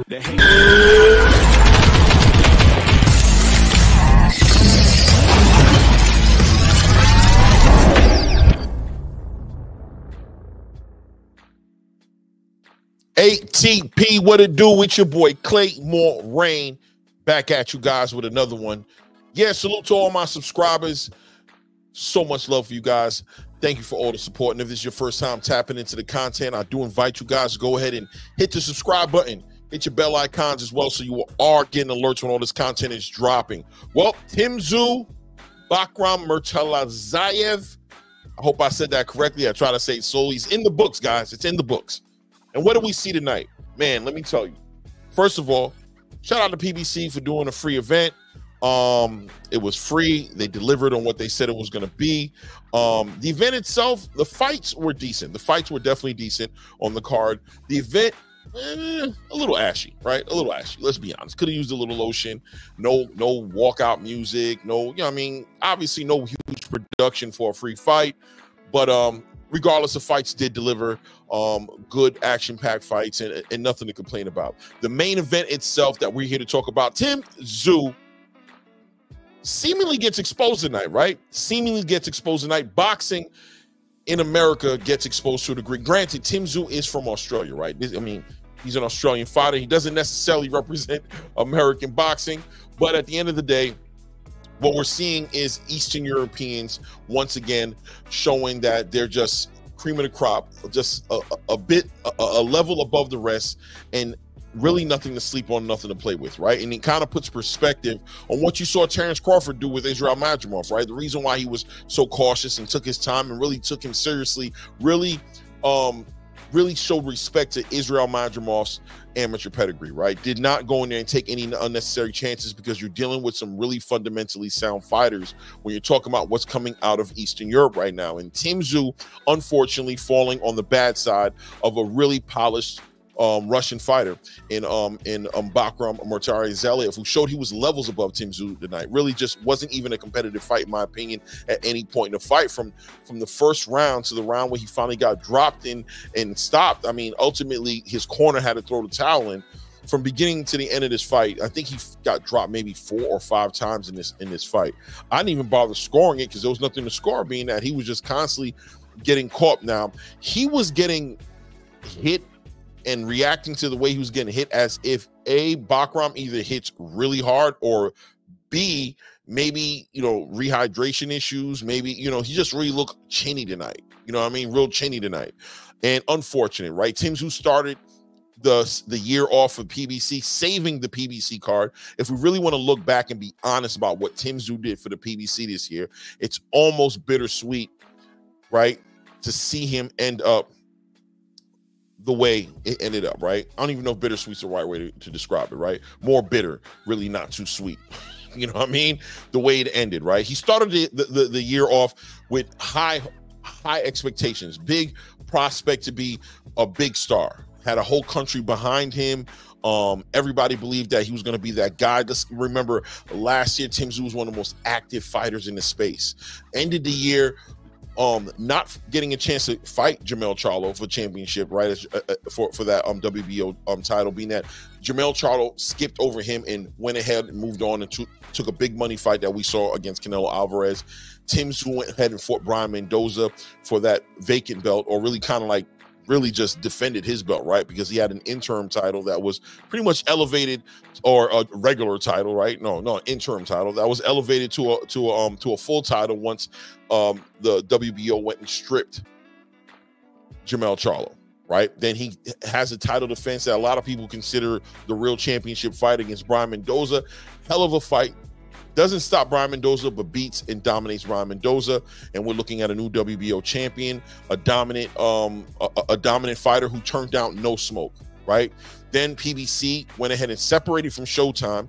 The hate. ATP, what it do? With your boy Claymore Rain, back at you guys with another one. Yeah, salute to all my subscribers. So much love for you guys. Thank you for all the support. And if this is your first time tapping into the content, I do invite you guys to go ahead and hit the subscribe button. Hit your bell icons as well so you are getting alerts when all this content is dropping. Well, Tszyu, Bakram Murtalazayev. I hope I said that correctly. I try to say it slowly. He's in the books, guys. It's in the books. And what do we see tonight? Man, let me tell you. First of all, shout out to PBC for doing a free event. It was free. They delivered on what they said it was going to be. The event itself, the fights were decent. The fights were definitely decent on the card. The event, a little ashy, right? A little ashy. Let's be honest. Could have used a little lotion. No walkout music. No, you know what I mean? Obviously, no huge production for a free fight. But regardless, the fights did deliver good action-packed fights and nothing to complain about. The main event itself that we're here to talk about, Tszyu seemingly gets exposed tonight, right? Seemingly gets exposed tonight. Boxing in America gets exposed to a degree. Granted, Tszyu is from Australia, right? I mean, he's an Australian fighter. He doesn't necessarily represent American boxing, but at the end of the day, what we're seeing is Eastern Europeans once again showing that they're just cream of the crop, just a level above the rest, and really nothing to sleep on, nothing to play with, right? And it kind of puts perspective on what you saw Terrence Crawford do with Israel Madrimov, right? The reason why he was so cautious and took his time and really took him seriously, really showed respect to Israel Madrimov's amateur pedigree, right? Did not go in there and take any unnecessary chances, because you're dealing with some really fundamentally sound fighters when you're talking about what's coming out of Eastern Europe right now. And Tszyu, unfortunately, falling on the bad side of a really polished Russian fighter in Bakram Murtalazayev, who showed he was levels above Tszyu tonight. Really just wasn't even a competitive fight, in my opinion, at any point in the fight. From the first round to the round where he finally got dropped in and stopped, I mean, ultimately his corner had to throw the towel in. From beginning to the end of this fight, I think he got dropped maybe 4 or 5 times in this fight. I didn't even bother scoring it because there was nothing to score, being that he was just constantly getting caught. Now, he was getting hit and reacting to the way he was getting hit as if A, Bakram either hits really hard, or B, maybe, you know, rehydration issues. Maybe, you know, he just really looked chinny tonight. You know what I mean? Real chinny tonight. And unfortunate, right? Tszyu started the year off of PBC, saving the PBC card. If we really want to look back and be honest about what Tszyu did for the PBC this year, it's almost bittersweet, right? To see him end up the way it ended up, right? I don't even know if bittersweet's the right way to describe it, right? More bitter, really not too sweet. You know what I mean? The way it ended, right? He started the year off with high expectations, big prospect to be a big star, had a whole country behind him. Everybody believed that he was going to be that guy. Just remember, last year, Tszyu was one of the most active fighters in the space. Ended the year not getting a chance to fight Jermell Charlo for championship, right? For that WBO title, being that Jermell Charlo skipped over him and went ahead and moved on and took a big money fight that we saw against Canelo Alvarez. Tszyu went ahead and fought Brian Mendoza for that vacant belt, or really kind of like really just defended his belt, right? Because he had an interim title that was pretty much elevated, or a regular title, right? No, interim title that was elevated to a full title once the WBO went and stripped Jermell Charlo, right? Then he has a title defense that a lot of people consider the real championship fight against Brian Mendoza. Hell of a fight. Doesn't stop Brian Mendoza, but beats and dominates Brian Mendoza, and we're looking at a new WBO champion, a dominant fighter who turned down no smoke, right? Then PBC went ahead and separated from Showtime.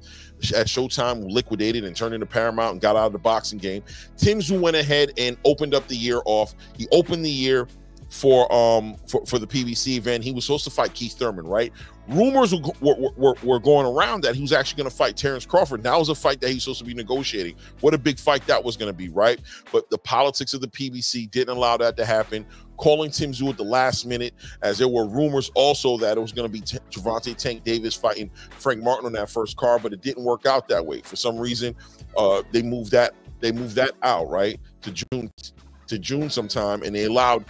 At Showtime, liquidated and turned into Paramount and got out of the boxing game. Tszyu went ahead and opened up the year off. He opened the year for the PBC event. He was supposed to fight Keith Thurman, right? Rumors were going around that he was actually going to fight Terrence Crawford. That was a fight that he's supposed to be negotiating. What a big fight that was going to be, right? But the politics of the PBC didn't allow that to happen. Calling Tim Tszyu at the last minute, as there were rumors also that it was going to be Gervonta Tank Davis fighting Frank Martin on that first card, but it didn't work out that way. For some reason, they moved that out, right, to June sometime, and they allowed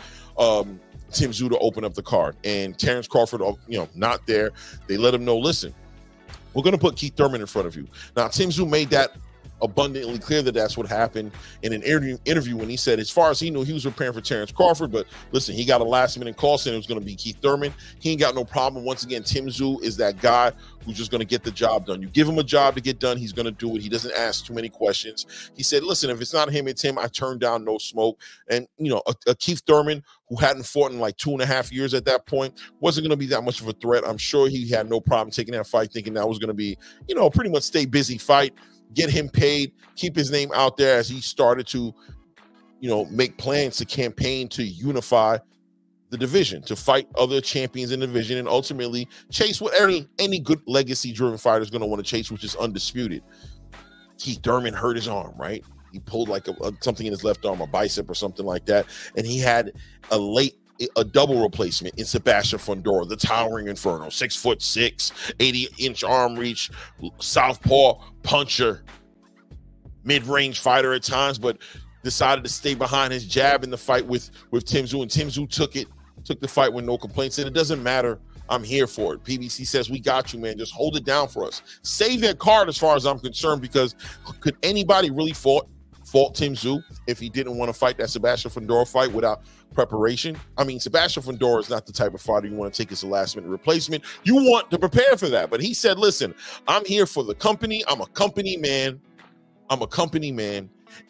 Tim Tszyu to open up the card. And Terrence Crawford, not there. They let him know, listen, we're going to put Keith Thurman in front of you. Now, Tim Tszyu made that abundantly clear that that's what happened in an interview when he said, as far as he knew, he was preparing for Terrence Crawford, but listen, he got a last-minute call saying it was going to be Keith Thurman. He ain't got no problem. Once again, Tim Tszyu is that guy who's just going to get the job done. You give him a job to get done, he's going to do it. He doesn't ask too many questions. He said, listen, if it's not him, it's him. I turned down no smoke. And, a Keith Thurman who hadn't fought in like 2.5 years at that point wasn't going to be that much of a threat. I'm sure he had no problem taking that fight, thinking that was going to be, pretty much stay busy fight, get him paid, keep his name out there as he started to, make plans to campaign to unify the division, to fight other champions in the division, and ultimately chase what any good legacy-driven fighter is going to want to chase, which is undisputed. Keith Thurman hurt his arm, right? He pulled like something in his left arm, a bicep or something like that, and he had a double replacement in Sebastian Fundora, the towering inferno, 6'6", 80-inch arm reach, southpaw puncher, mid-range fighter at times, but decided to stay behind his jab in the fight with Tim Tszyu, and Tim Tszyu took the fight with no complaints. And it doesn't matter. I'm here for it. PBC says, we got you, man. Just hold it down for us. Save that card as far as I'm concerned, because could anybody really fault Tim Tszyu if he didn't want to fight that Sebastian Fundora fight without preparation? I mean, Sebastian Fundora is not the type of fighter you want to take as a last-minute replacement. You want to prepare for that. But he said, listen, I'm here for the company. I'm a company man,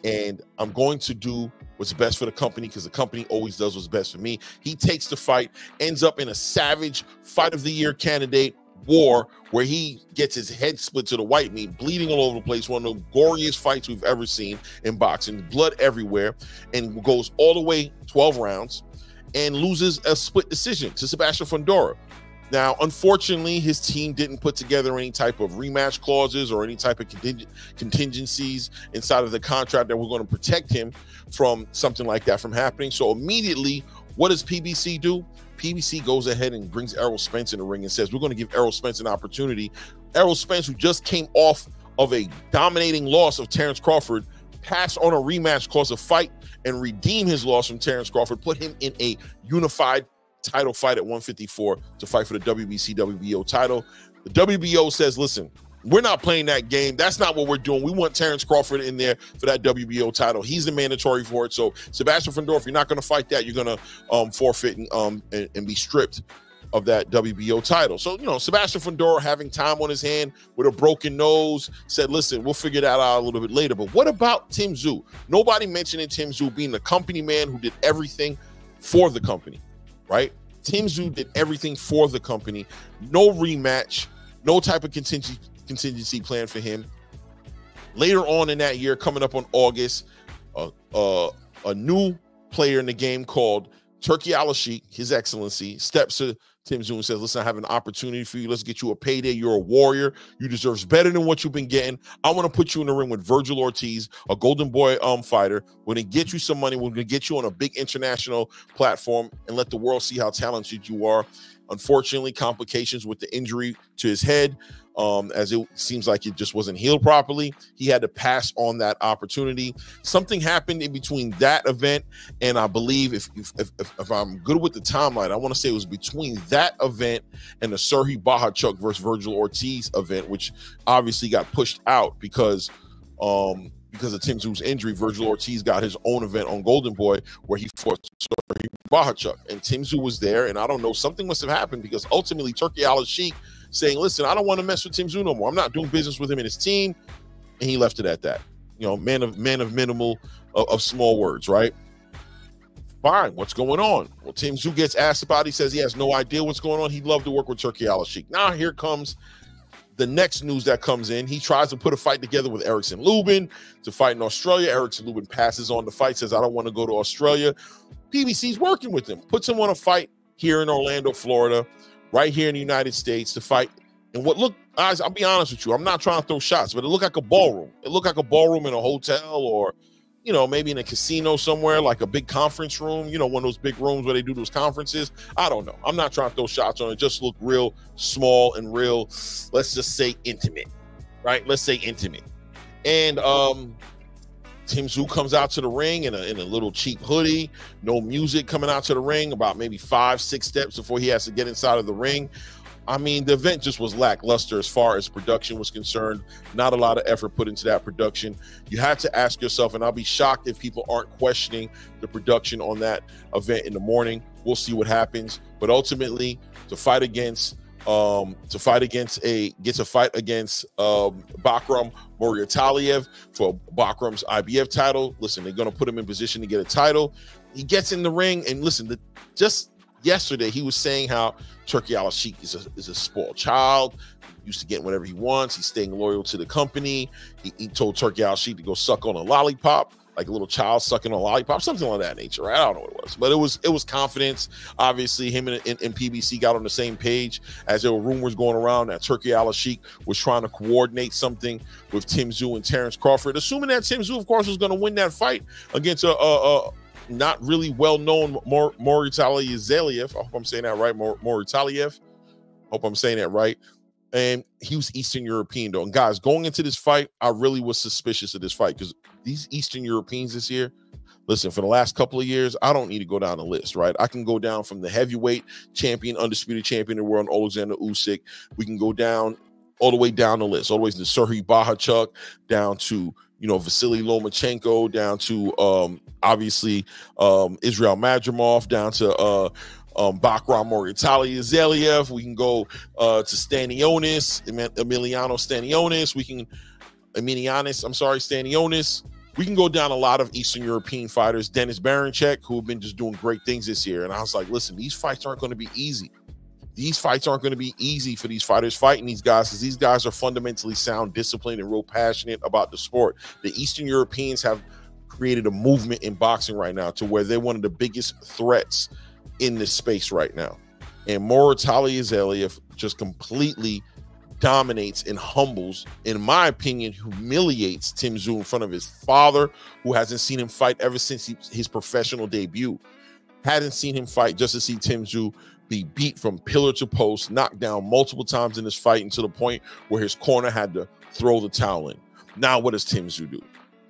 and I'm going to do what's best for the company, because the company always does what's best for me. He takes the fight, ends up in a savage fight of the year candidate war where he gets his head split to the white meat, bleeding all over the place, one of the goriest fights we've ever seen in boxing, blood everywhere, and goes all the way 12 rounds and loses a split decision to Sebastian Fundora. Now, unfortunately, his team didn't put together any type of rematch clauses or any type of contingencies inside of the contract that were going to protect him from something like that from happening. So immediately, what does PBC do? PBC goes ahead and brings Errol Spence in the ring and says, we're going to give Errol Spence an opportunity. Errol Spence, who just came off of a dominating loss of Terrence Crawford, pass on a rematch clause of fight and redeem his loss from Terrence Crawford, put him in a unified title fight at 154 to fight for the WBC WBO title. The WBO says, listen, we're not playing that game. That's not what we're doing. We want Terrence Crawford in there for that WBO title. He's the mandatory for it. So Sebastian Fundora, if you're not going to fight that, you're going to forfeit and be stripped of that WBO title. So, Sebastian Fundora, having time on his hand with a broken nose, said, listen, we'll figure that out a little bit later. But what about Tim Tszyu? Nobody mentioning Tim Tszyu being the company man who did everything for the company, right? Tim Tszyu did everything for the company. No rematch, no type of contingency plan for him. Later on in that year, coming up on August, a new player in the game called Turki Al-Sheikh, His Excellency, steps to Tim Tszyu and says, listen, I have an opportunity for you. Let's get you a payday. You're a warrior. You deserve better than what you've been getting. I want to put you in the ring with Virgil Ortiz, a Golden Boy fighter. We're going to get you some money. We're going to get you on a big international platform and let the world see how talented you are. Unfortunately, complications with the injury to his head, as it seems like it just wasn't healed properly. He had to pass on that opportunity. Something happened in between that event, and I believe if I'm good with the timeline, I want to say it was between that event and the Serhii Bohachuk versus Virgil Ortiz event, which obviously got pushed out because of Tim Tszyu's injury. Virgil Ortiz got his own event on Golden Boy where he fought Serhii Bohachuk, and Tim Tszyu was there, and I don't know, something must have happened because ultimately Turki Al-Sheikh saying, listen, I don't want to mess with Tim Tszyu no more. I'm not doing business with him and his team. And he left it at that. Man of minimal, of small words, right? Fine. What's going on? Well, Tim Tszyu gets asked about it. He says he has no idea what's going on. He'd love to work with Turki Al-Sheikh. Now here comes the next news that comes in. He tries to put a fight together with Erickson Lubin to fight in Australia. Erickson Lubin passes on the fight, says, I don't want to go to Australia. PBC's working with him, puts him on a fight here in Orlando, Florida. right here in the United States to fight in what looked, guys, I'll be honest with you, I'm not trying to throw shots, but it looked like a ballroom. It looked like a ballroom in a hotel, or, you know, maybe in a casino somewhere, like a big conference room, you know, one of those big rooms where they do those conferences. I don't know. I'm not trying to throw shots on it. It just looked real small and real, let's just say intimate, right? Let's say intimate. And Tszyu comes out to the ring in a little cheap hoodie, no music coming out to the ring, about maybe 5-6 steps before he has to get inside of the ring. I mean, the event just was lackluster as far as production was concerned. Not a lot of effort put into that production. You had to ask yourself, and I'll be shocked if people aren't questioning the production on that event in the morning. We'll see what happens. But ultimately, to fight against Bakram Murtaliev for Bakram's IBF title. Listen, they're going to put him in position to get a title. He gets in the ring, and listen, just yesterday he was saying how Turki Al-Sheikh is a spoiled child, used to getting whatever he wants. He's staying loyal to the company. He told Turki Al-Sheikh to go suck on a lollipop, like a little child sucking on a lollipop, something like that nature, right? I don't know what it was, but it was confidence. Obviously, him and PBC got on the same page, as there were rumors going around that Turki Al-Sheikh was trying to coordinate something with Tszyu and Terrence Crawford, assuming that Tszyu, of course, was going to win that fight against a not really well-known Murtaliev. I hope I'm saying that right. Murtaliev. Hope I'm saying that right. And he was Eastern European, though. And guys, going into this fight, I really was suspicious of this fight, because these Eastern Europeans this year, listen, for the last couple of years, I don't need to go down the list, right? I can go down from the heavyweight champion, undisputed champion of the world, Alexander Usyk. We can go down all the way down the list, all the way to Serhiy Bahachuk, down to, you know, Vasily Lomachenko, down to obviously Israel Madrimov, down to Bakram Murtaliev. We can go to Stanionis, Emiliano Stanionis. Stanionis. We can go down a lot of Eastern European fighters, Dennis Barancek, who have been just doing great things this year. And I was like, listen, these fights aren't going to be easy. These fights aren't going to be easy for these fighters fighting these guys, because these guys are fundamentally sound, disciplined, and real passionate about the sport. The Eastern Europeans have created a movement in boxing right now to where they're one of the biggest threats in this space right now. And Murtaliev just completely dominates and humbles, in my opinion, humiliates Tszyu in front of his father, who hasn't seen him fight ever since his professional debut. Hadn't seen him fight just to see Tszyu be beat from pillar to post, knocked down multiple times in this fight, and to the point where his corner had to throw the towel in. Now what does Tszyu do?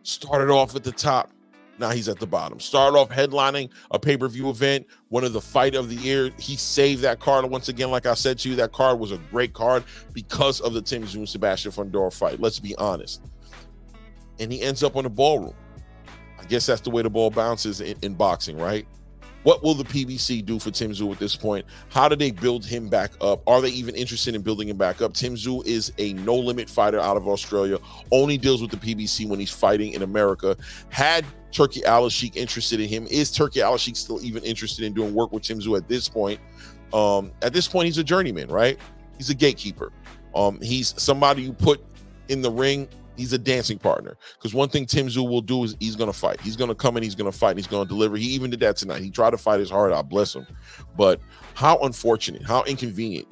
Started off at the top. Now he's at the bottom. Started off headlining a pay-per-view event, one of the fight of the year. He saved that card. Once again, like I said to you, that card was a great card because of the Tszyu and Sebastian Fundora fight. Let's be honest. And he ends up on the ballroom. I guess that's the way the ball bounces in boxing, right? What will the PBC do for Tszyu at this point? How do they build him back up? Are they even interested in building him back up? Tszyu is a no-limit fighter out of Australia, only deals with the PBC when he's fighting in America. Had Turki Al-Sheikh interested in him? Is Turki Al-Sheikh still even interested in doing work with Tszyu at this point? At this point, he's a journeyman, right? He's a gatekeeper. He's somebody you put in the ring. He's a dancing partner, because one thing Tszyu will do is he's going to fight. He's going to come in, he's going to fight, and he's going to deliver. He even did that tonight. He tried to fight his heart out, bless him. But how unfortunate, how inconvenient.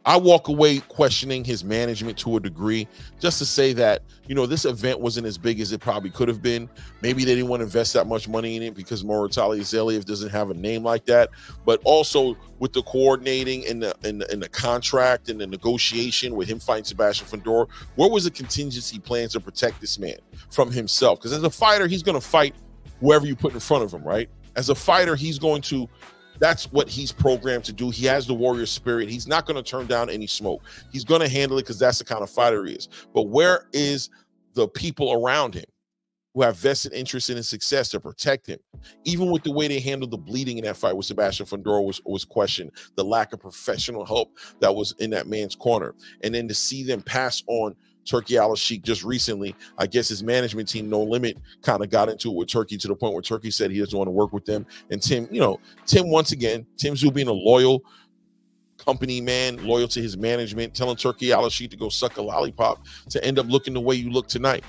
I walk away questioning his management to a degree, just to say that, you know, this event wasn't as big as it probably could have been. Maybe they didn't want to invest that much money in it because Murtaliev doesn't have a name like that. But also with the coordinating and the contract and the negotiation with him fighting Sebastian Fundora, what was the contingency plan to protect this man from himself? Because as a fighter, he's going to fight whoever you put in front of him, right? As a fighter, he's going to, that's what he's programmed to do. He has the warrior spirit. He's not going to turn down any smoke. He's going to handle it because that's the kind of fighter he is. But where is the people around him who have vested interest in his success to protect him? Even with the way they handled the bleeding in that fight with Sebastian Fundora was questioned. The lack of professional help that was in that man's corner. And then to see them pass on Turki Al-Sheikh just recently, I guess his management team, No Limit, kind of got into it with Turki to the point where Turki said he doesn't want to work with them. And Tim, once again, Tszyu being a loyal company man, loyal to his management, telling Turki Al-Sheikh to go suck a lollipop to end up looking the way you look tonight.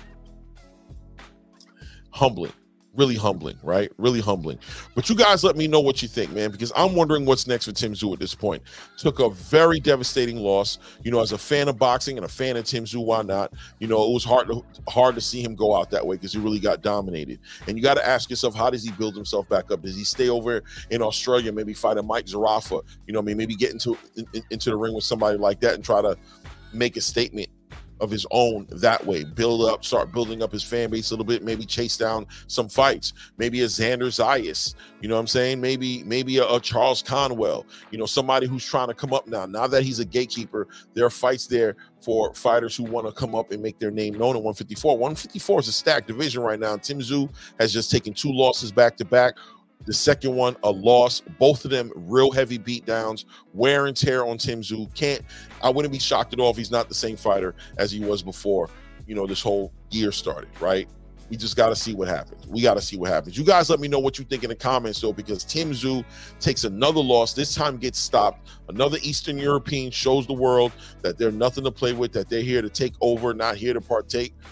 Humbling. Really humbling, right? Really humbling. But you guys let me know what you think, man, because I'm wondering what's next for Tszyu at this point. Took a very devastating loss. You know, as a fan of boxing and a fan of Tszyu, why not? You know, it was hard to see him go out that way because he really got dominated. And you got to ask yourself, how does he build himself back up? Does he stay over in Australia, maybe fight a Mike Zarafa? You know, I mean, maybe get into the ring with somebody like that and try to make a statement of his own that way, start building up his fan base a little bit, maybe chase down some fights, maybe a Xander Zayas, you know what I'm saying? Maybe a Charles Conwell, you know, somebody who's trying to come up now that he's a gatekeeper. There are fights there for fighters who want to come up and make their name known at 154. 154 is a stacked division right now. Tszyu has just taken 2 losses back to back. The second one, a loss. Both of them real heavy beatdowns, wear and tear on Tszyu. I wouldn't be shocked at all if he's not the same fighter as he was before, you know, this whole year started, right? We just got to see what happens. We got to see what happens. You guys let me know what you think in the comments, though, because Tszyu takes another loss. This time gets stopped. Another Eastern European shows the world that they're nothing to play with, that they're here to take over, not here to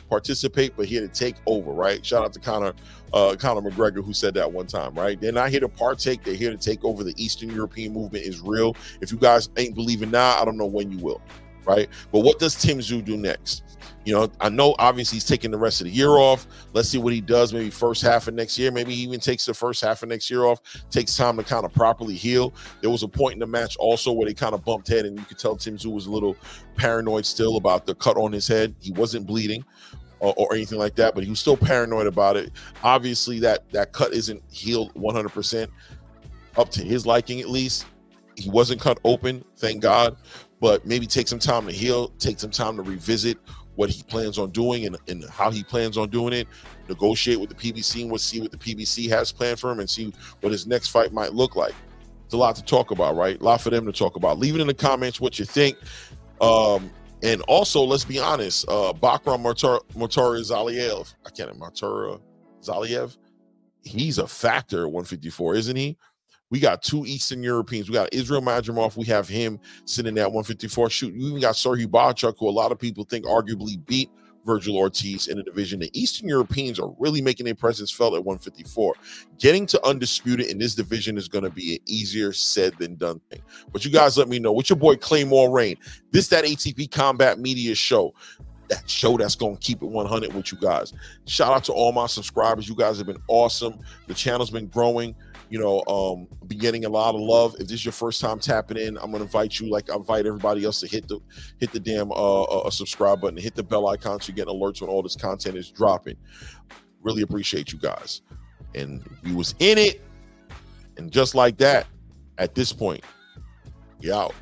participate, but here to take over, right? Shout out to Conor McGregor, who said that one time, right? They're not here to partake. They're here to take over. The Eastern European movement is real. If you guys ain't believing now, I don't know when you will, right? But what does Tszyu do next? You know, I know obviously he's taking the rest of the year off. Let's see what he does maybe first half of next year. Maybe he even takes the first half of next year off, takes time to kind of properly heal. There was a point in the match also where they kind of bumped head, and you could tell Tszyu was a little paranoid still about the cut on his head. He wasn't bleeding or anything like that, but he was still paranoid about it. Obviously, that cut isn't healed 100%, up to his liking at least. He wasn't cut open, thank God, but maybe take some time to heal, take some time to revisit what he plans on doing and how he plans on doing it, negotiate with the PBC and see what the PBC has planned for him and see what his next fight might look like. It's a lot to talk about, right? A lot for them to talk about. Leave it in the comments what you think. And also, let's be honest, Bakram Murtarzaliev, Zaliev, he's a factor at 154, isn't he? We got 2 Eastern Europeans. We got Israel Madrimov. We have him sitting at 154. Shoot, you even got Serhiy Barchuk, who a lot of people think arguably beat Virgil Ortiz in the division. The Eastern Europeans are really making their presence felt at 154. Getting to undisputed in this division is going to be an easier said than done thing. But you guys let me know. With your boy Claymore Rain. This that ATP Combat Media show. That show that's going to keep it 100 with you guys. Shout out to all my subscribers. You guys have been awesome. The channel's been growing. You know, been getting a lot of love. If this is your first time tapping in, I'm gonna invite you, like I invite everybody else, to hit the damn subscribe button, hit the bell icon so you're getting alerts when all this content is dropping. Really appreciate you guys. And we was in it, and just like that, at this point, we out.